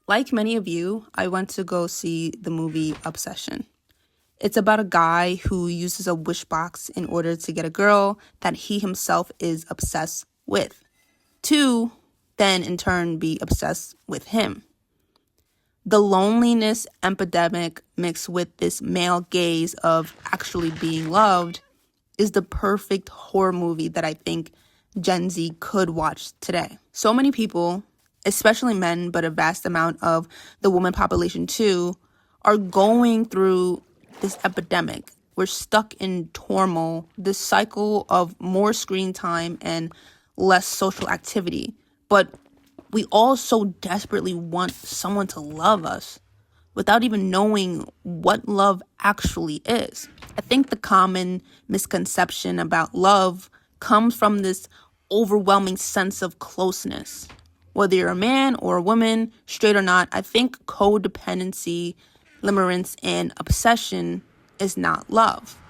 Like many of you, I went to go see the movie Obsession. It's about a guy who uses a wish box in order to get a girl that he himself is obsessed with, to then in turn be obsessed with him. The loneliness epidemic mixed with this male gaze of actually being loved is the perfect horror movie that I think Gen Z could watch today. So many people, especially men, but a vast amount of the woman population too, are going through this epidemic. We're stuck in turmoil, this cycle of more screen time and less social activity. But we all so desperately want someone to love us without even knowing what love actually is. I think the common misconception about love comes from this overwhelming sense of closeness. Whether you're a man or a woman, straight or not, I think codependency, limerence, and obsession is not love.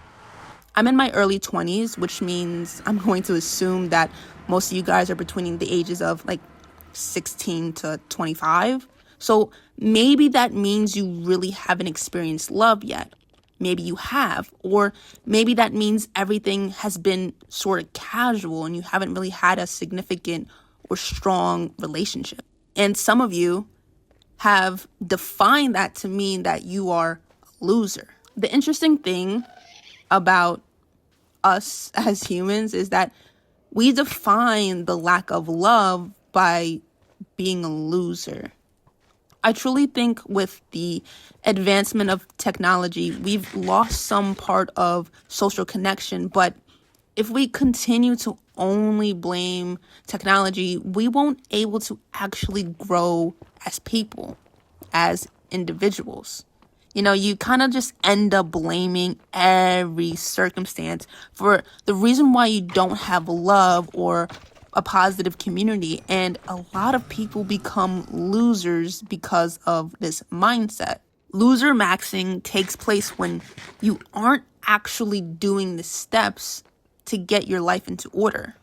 I'm in my early 20s, which means I'm going to assume that most of you guys are between the ages of 16 to 25. So maybe that means you really haven't experienced love yet. Maybe you have. Or maybe that means everything has been sort of casual and you haven't really had a significant or strong relationship. And some of you have defined that to mean that you are a loser. The interesting thing about us as humans is that we define the lack of love by being a loser. I truly think with the advancement of technology, we've lost some part of social connection. But if we continue to only blame technology, we won't able to actually grow as people, as individuals. You kind of just end up blaming every circumstance for the reason why you don't have love or a positive community. And a lot of people become losers because of this mindset. Losermaxxing takes place when you aren't actually doing the steps to get your life into order.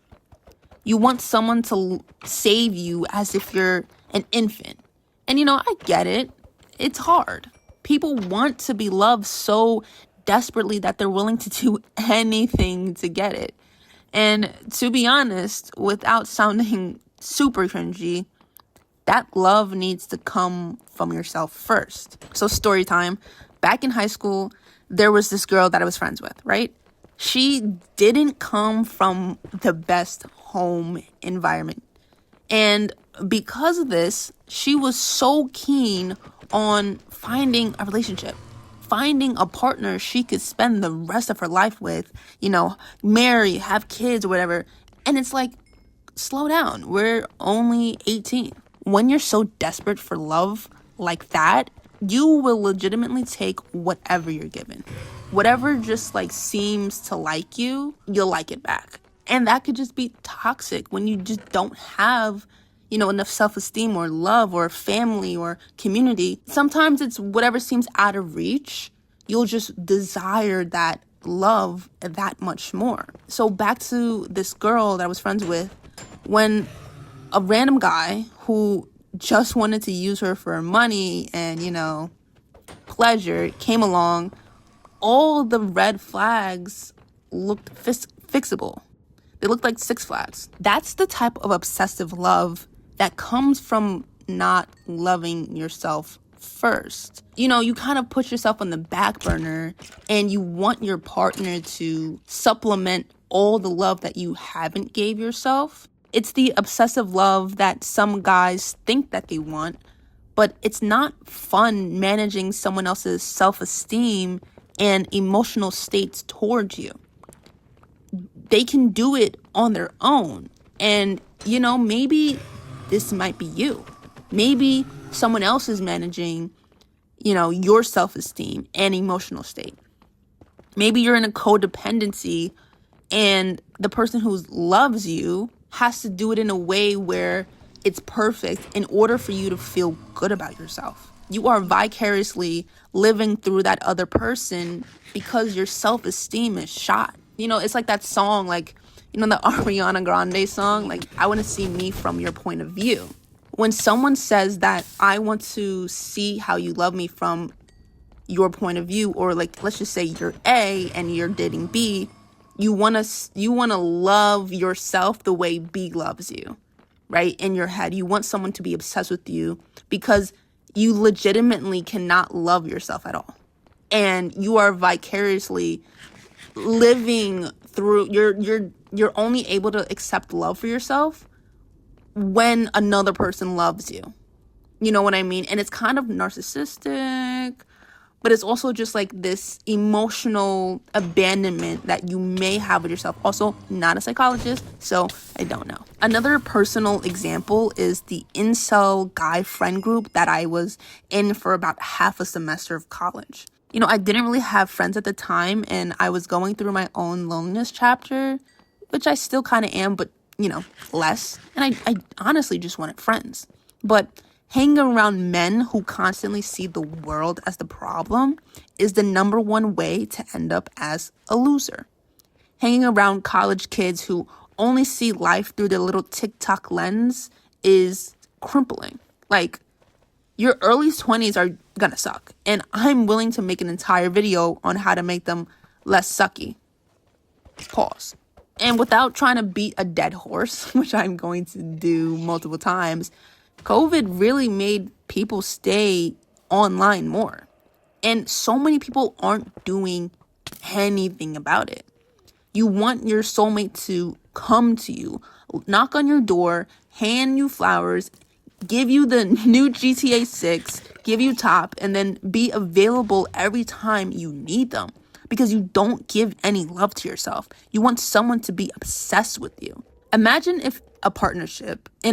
You want someone to save you as if you're an infant. And I get it. It's hard. People want to be loved so desperately that they're willing to do anything to get it. And to be honest, without sounding super cringy, that love needs to come from yourself first. So story time. Back in high school, there was this girl that I was friends with, right? She didn't come from the best home environment. And because of this, she was so keen on finding a relationship, finding a partner she could spend the rest of her life with, marry, have kids or whatever. And it's like, slow down. We're only 18. When you're so desperate for love like that, you will legitimately take whatever you're given. Whatever just seems to like you, you'll like it back. And that could just be toxic when you just don't have enough self-esteem or love or family or community. Sometimes it's whatever seems out of reach. You'll just desire that love that much more. So back to this girl that I was friends with, when a random guy who just wanted to use her for money and, pleasure came along, all the red flags looked fixable. They looked like Six Flags. That's the type of obsessive love that comes from not loving yourself first. You kind of put yourself on the back burner and you want your partner to supplement all the love that you haven't gave yourself. It's the obsessive love that some guys think that they want, but it's not fun managing someone else's self-esteem and emotional states towards you. They can do it on their own. And, maybe this might be you. Maybe someone else is managing, your self-esteem and emotional state. Maybe you're in a codependency and the person who loves you has to do it in a way where it's perfect in order for you to feel good about yourself. You are vicariously living through that other person because your self-esteem is shot. It's like that song, the Ariana Grande song, I want to see me from your point of view. when someone says that I want to see how you love me from your point of view, or like, let's just say you're A and you're dating B, you want to love yourself the way B loves you, right? In your head, you want someone to be obsessed with you because you legitimately cannot love yourself at all. And you are vicariously living through, you're only able to accept love for yourself when another person loves you. You know what I mean? And it's kind of narcissistic, but it's also just like this emotional abandonment that you may have with yourself. Also, not a psychologist, so I don't know. Another personal example is the incel guy friend group that I was in for about half a semester of college. You know, I didn't really have friends at the time, and I was going through my own loneliness chapter, which I still kind of am, but, you know, less. And I honestly just wanted friends. But hanging around men who constantly see the world as the problem is the number one way to end up as a loser. Hanging around college kids who only see life through their little TikTok lens is crippling. Like, your early 20s are gonna suck, and I'm willing to make an entire video on how to make them less sucky. Pause. And without trying to beat a dead horse, which I'm going to do multiple times, COVID really made people stay online more. And so many people aren't doing anything about it. You want your soulmate to come to you, knock on your door, hand you flowers, give you the new GTA 6, give you top, and then be available every time you need them. Because you don't give any love to yourself. You want someone to be obsessed with you. Imagine if in a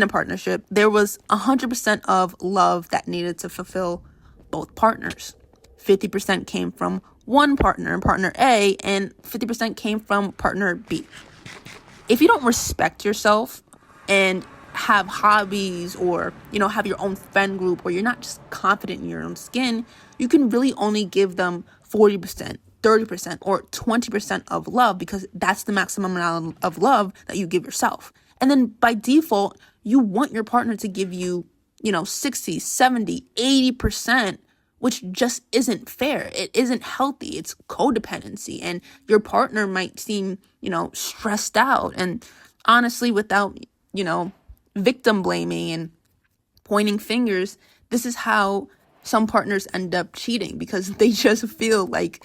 partnership, there was 100% of love that needed to fulfill both partners. 50% came from one partner A, and 50% came from partner B. If you don't respect yourself and have hobbies, or, you know, have your own friend group, or you're not just confident in your own skin, you can really only give them 40%. 30% or 20% of love, because that's the maximum amount of love that you give yourself. And then by default, you want your partner to give you, 60, 70, 80%, which just isn't fair. It isn't healthy. It's codependency. And your partner might seem, stressed out. And honestly, without, victim blaming and pointing fingers, this is how some partners end up cheating, because they just feel like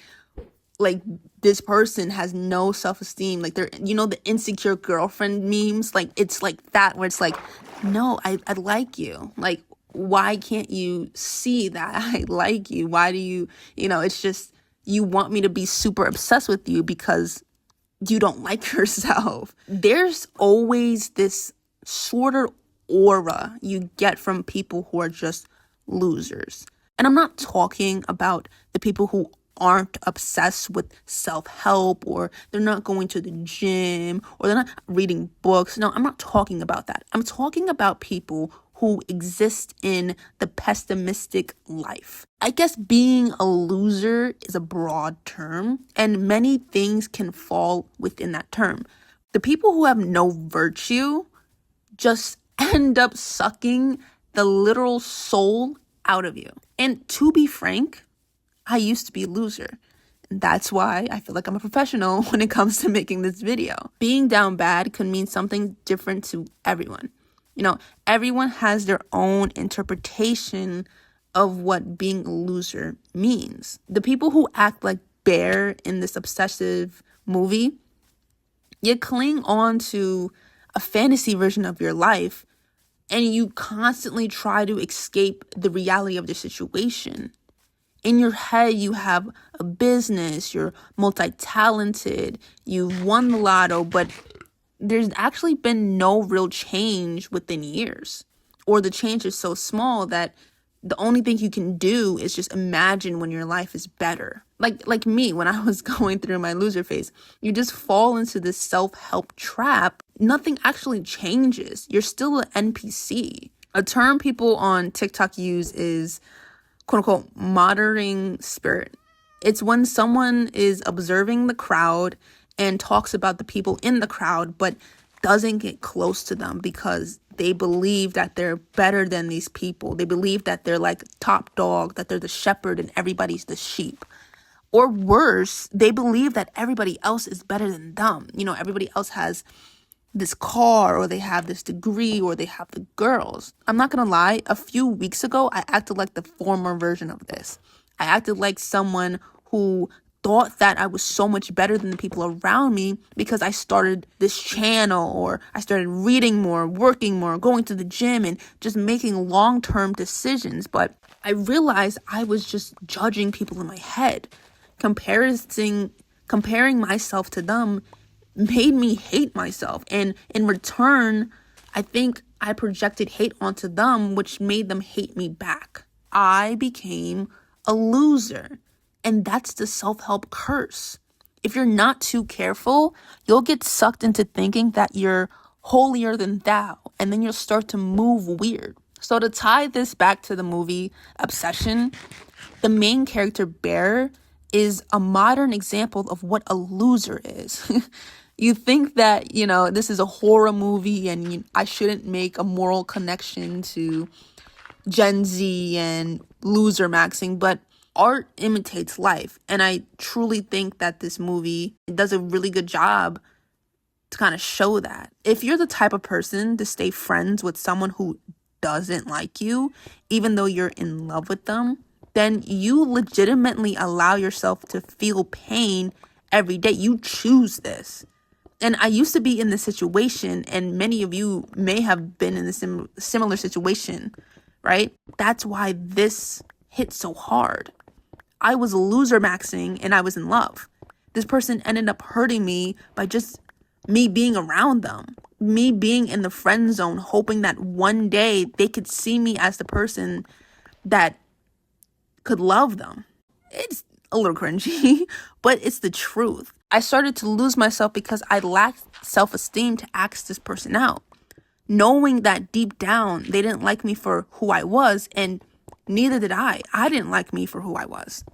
this person has no self-esteem. Like, they're, the insecure girlfriend memes, like, it's like that, where it's like, no, I like you. Like, why can't you see that I like you? Why do you, it's just, you want me to be super obsessed with you because you don't like yourself. There's always this sort of aura you get from people who are just losers. And I'm not talking about the people who aren't obsessed with self-help, or they're not going to the gym, or they're not reading books. No, I'm not talking about that. I'm talking about people who exist in the pessimistic life. I guess being a loser is a broad term, and many things can fall within that term. The people who have no virtue just end up sucking the literal soul out of you. And to be frank, I used to be a loser. And that's why I feel like I'm a professional when it comes to making this video. Being down bad could mean something different to everyone. Everyone has their own interpretation of what being a loser means. The people who act like Bear in this obsessive movie, you cling on to a fantasy version of your life, and you constantly try to escape the reality of the situation. In your head, you have a business, you're multi-talented, you've won the lotto, but there's actually been no real change within years. Or the change is so small that the only thing you can do is just imagine when your life is better. Like me, when I was going through my loser phase, you just fall into this self-help trap. Nothing actually changes. You're still an NPC. A term people on TikTok use is quote unquote monitoring spirit. It's when someone is observing the crowd and talks about the people in the crowd, but doesn't get close to them because they believe that they're better than these people. They believe that they're like top dog, that they're the shepherd and everybody's the sheep. Or worse, they believe that everybody else is better than them. You know, everybody else has this car, or they have this degree, or they have the girls. I'm not gonna lie, a few weeks ago, I acted like the former version of this. I acted like someone who thought that I was so much better than the people around me because I started this channel, or I started reading more, working more, going to the gym, and just making long-term decisions. But I realized I was just judging people in my head. Comparing myself to them made me hate myself. And in return, I think I projected hate onto them, which made them hate me back. I became a loser. And that's the self-help curse. If you're not too careful, you'll get sucked into thinking that you're holier than thou. And then you'll start to move weird. So to tie this back to the movie Obsession, the main character, Bear, is a modern example of what a loser is. You think that, you know, this is a horror movie and I shouldn't make a moral connection to Gen Z and Losermaxxing, but art imitates life. And I truly think that this movie does a really good job to kind of show that. If you're the type of person to stay friends with someone who doesn't like you, even though you're in love with them, then you legitimately allow yourself to feel pain every day. You choose this. And I used to be in this situation, and many of you may have been in this similar situation, right? That's why this hit so hard. I was losermaxing and I was in love. This person ended up hurting me by just me being around them, me being in the friend zone, hoping that one day they could see me as the person that could love them. It's a little cringy, but it's the truth. I started to lose myself because I lacked self-esteem to ask this person out, knowing that deep down they didn't like me for who I was, and neither did I. I didn't like me for who I was.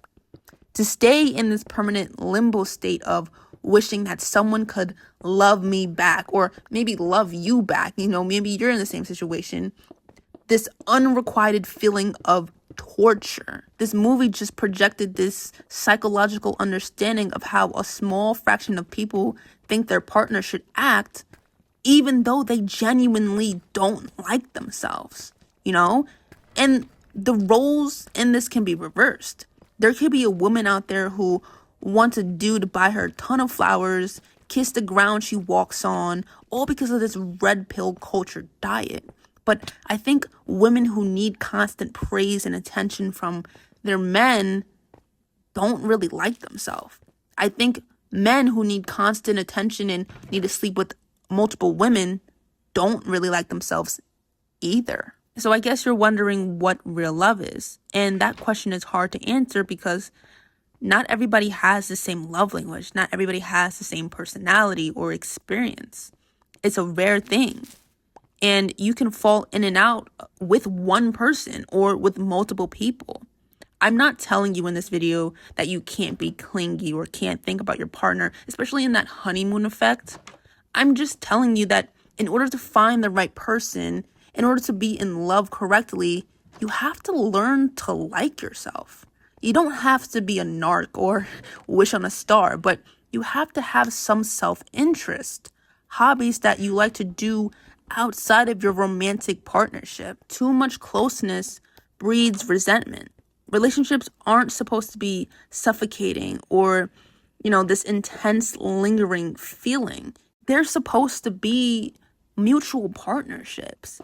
To stay in this permanent limbo state of wishing that someone could love me back, or maybe love you back, you know, maybe you're in the same situation, this unrequited feeling of torture. This movie just projected this psychological understanding of how a small fraction of people think their partner should act, even though they genuinely don't like themselves, you know? And the roles in this can be reversed. There could be a woman out there who wants a dude to buy her a ton of flowers, kiss the ground she walks on, all because of this red pill culture diet. But I think women who need constant praise and attention from their men don't really like themselves. I think men who need constant attention and need to sleep with multiple women don't really like themselves either. So I guess you're wondering what real love is. And that question is hard to answer because not everybody has the same love language. Not everybody has the same personality or experience. It's a rare thing. And you can fall in and out with one person or with multiple people. I'm not telling you in this video that you can't be clingy or can't think about your partner, especially in that honeymoon effect. I'm just telling you that in order to find the right person, in order to be in love correctly, you have to learn to like yourself. You don't have to be a narc or wish on a star, but you have to have some self-interest, hobbies that you like to do outside of your romantic partnership. Too much closeness breeds resentment. Relationships aren't supposed to be suffocating or, you know, this intense lingering feeling. They're supposed to be mutual partnerships.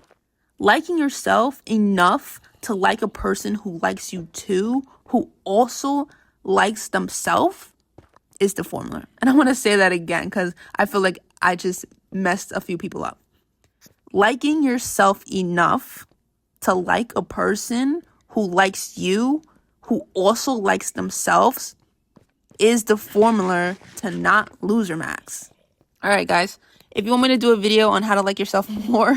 Liking yourself enough to like a person who likes you too, who also likes themselves, is the formula. And I want to say that again because I feel like I just messed a few people up. Liking yourself enough to like a person who likes you, who also likes themselves, is the formula to not losermax. All right, guys. If you want me to do a video on how to like yourself more,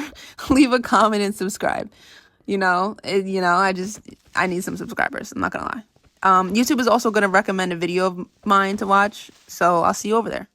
leave a comment and subscribe. I need some subscribers. I'm not going to lie. YouTube is also going to recommend a video of mine to watch. So I'll see you over there.